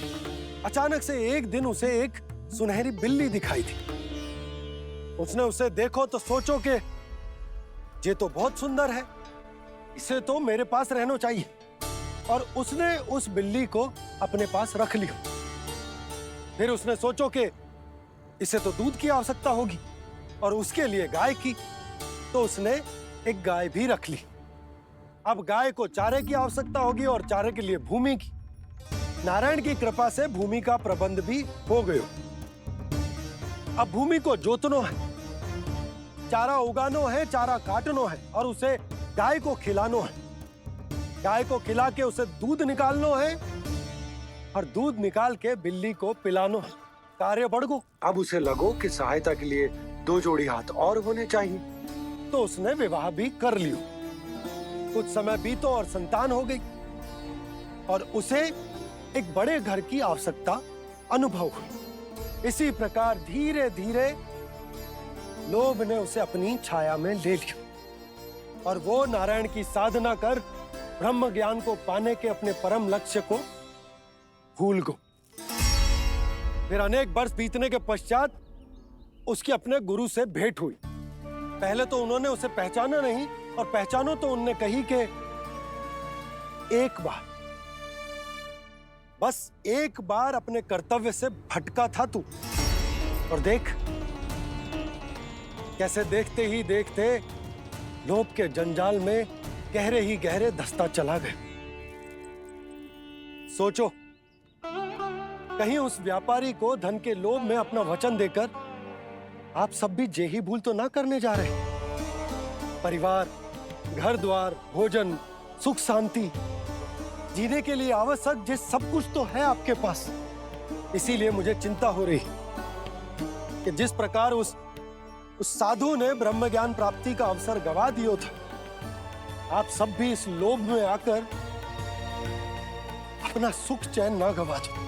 अचानक से एक दिन उसे एक सुनहरी बिल्ली दिखाई थी। उसने उसे देखो तो सोचो कि ये तो बहुत सुंदर है, इसे तो मेरे पास रहना चाहिए, और उसने उस बिल्ली को अपने पास रख लिया। फिर उसने सोचो कि इसे तो दूध की आवश्यकता होगी और उसके लिए गाय की, तो उसने एक गाय भी रख ली। अब गाय को चारे की आवश्यकता होगी और चारे के लिए भूमि की। नारायण की कृपा से भूमि का प्रबंध भी हो गया। अब भूमि को जोतनो है, चारा उगानो है, चारा काटनो है और उसे गाय को खिलानो है। गाय को खिला के उसे दूध निकालनो है और दूध निकाल के बिल्ली को पिलानो है। कार्य बढ़ गो। अब उसे लगो कि सहायता के लिए 2 जोड़ी हाथ और होने चाहिए। तो उसने विवाह भी कर लियो। कुछ समय बीतो और संतान हो गई और उसे एक बड़े घर की आवश्यकता अनुभव हुई। इसी प्रकार धीरे धीरे लोभ ने उसे अपनी छाया में ले लिया और वो नारायण की साधना कर ब्रह्म ज्ञान को पाने के अपने परम लक्ष्य को भूल गो। फिर अनेक वर्ष बीतने के पश्चात उसकी अपने गुरु से भेंट हुई। पहले तो उन्होंने उसे पहचाना नहीं और पहचानो तो उनने कही कि एक बार, बस एक बार अपने कर्तव्य से भटका था तू, और देख कैसे देखते ही देखते लोभ के जंजाल में गहरे ही गहरे धंसता चला गया। सोचो, कहीं उस व्यापारी को धन के लोभ में अपना वचन देकर आप सब भी जे ही भूल तो ना करने जा रहे। परिवार, घर द्वार, भोजन, सुख शांति जीने के लिए आवश्यक जिस सब कुछ तो है आपके पास। इसीलिए मुझे चिंता हो रही कि जिस प्रकार उस साधु ने ब्रह्म ज्ञान प्राप्ति का अवसर गवा दिया था, आप सब भी इस लोभ में आकर अपना सुख चैन ना गवा जाए।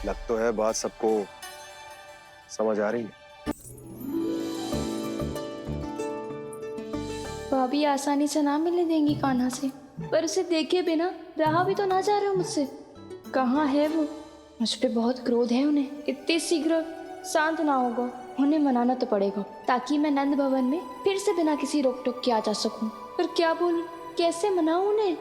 लग तो है बात सबको समझ आ रही है। भाभी आसानी से ना मिलने देंगी कान्हा से, पर उसे देखे बिना रहा भी तो ना जा रहा मुझसे। कहाँ है वो? मुझ पे बहुत क्रोध है उन्हें। इतने शीघ्र शांत ना होगा, उन्हें मनाना तो पड़ेगा ताकि मैं नंद भवन में फिर से बिना किसी रोक टोक के आ जा सकूं। पर क्या बोलूं, कैसे मनाऊं उन्हें?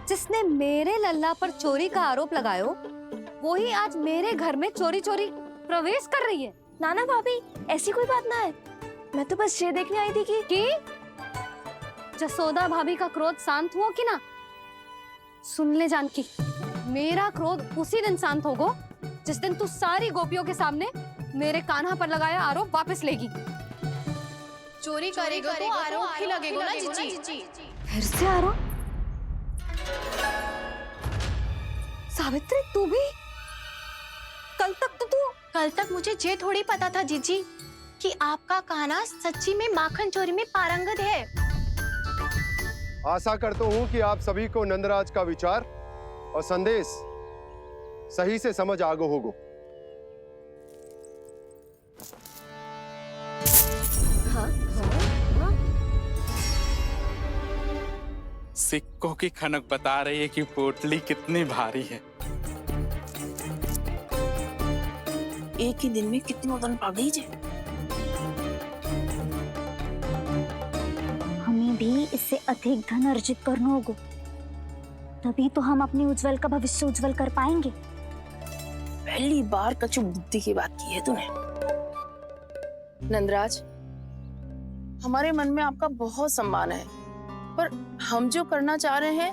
जिसने मेरे लल्ला पर चोरी का आरोप लगायो, वो ही आज मेरे घर में चोरी चोरी प्रवेश कर रही है। नाना भाभी, ऐसी कोई बात ना है। मैं तो बस ये देखने आई थी कि जसोदा भाभी का क्रोध शांत हुआ कि ना? सुन ले जानकी, मेरा क्रोध उसी दिन शांत होगा जिस दिन तू सारी गोपियों के सामने मेरे कान्हा पर लगाया आरोप वापस लेगी। चोरी करेगा तो आरोप ही लगेगा ना जीजी। फिर से आरोप? सावित्री, तू भी? कल तक मुझे ये थोड़ी पता था जीजी कि आपका कान्हा सच्ची में माखन चोरी में पारंगत है। आशा करता हूं कि आप सभी को नंदराज का विचार और संदेश सही से समझ आगो होगो। सिक्कों की खनक बता रही है कि पोटली कितनी भारी है। एक ही दिन में कितनी धन पा गई जे। हमें भी इससे अधिक धन अर्जित करना होगा, तभी तो हम अपने उज्जवल का भविष्य उज्जवल कर पाएंगे। पहली बार कछु बुद्धि की बात की है तूने। नंदराज, हमारे मन में आपका बहुत सम्मान है, पर हम जो करना चाह रहे हैं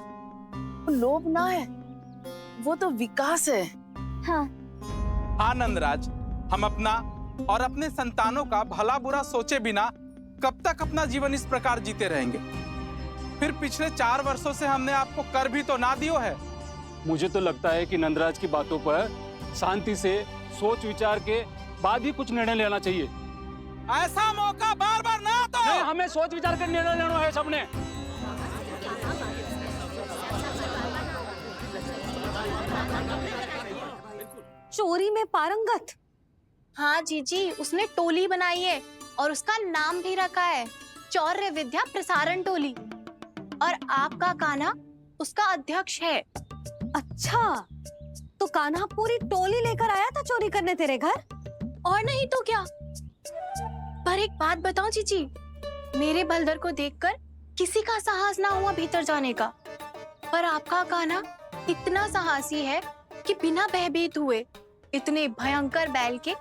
वो लोभ ना है, वो तो विकास है। हाँ नंदराज, हम अपना और अपने संतानों का भला बुरा सोचे बिना कब तक अपना जीवन इस प्रकार जीते रहेंगे? फिर पिछले 4 वर्षों से हमने आपको कर भी तो ना दियो है। मुझे तो लगता है कि नंदराज की बातों पर शांति से सोच विचार के बाद ही कुछ निर्णय लेना चाहिए। ऐसा मौका बार बार ना आता। नहीं, हमें सोच विचार कर निर्णय लेना है सबने। चोरी में पारंगत? हाँ जीजी, उसने टोली बनाई है और उसका नाम भी रखा है चौर्य विद्या प्रसारण टोली, और आपका कान्हा उसका अध्यक्ष है। अच्छा, तो कान्हा पूरी टोली लेकर आया था चोरी करने तेरे घर? और नहीं तो क्या। पर एक बात बताओ चीची, मेरे बलदर को देखकर किसी का साहस ना हुआ भीतर जाने का, पर आपका कान्हा इतना साहसी है कि बिना भयभीत हुए इतने भयंकर बैल के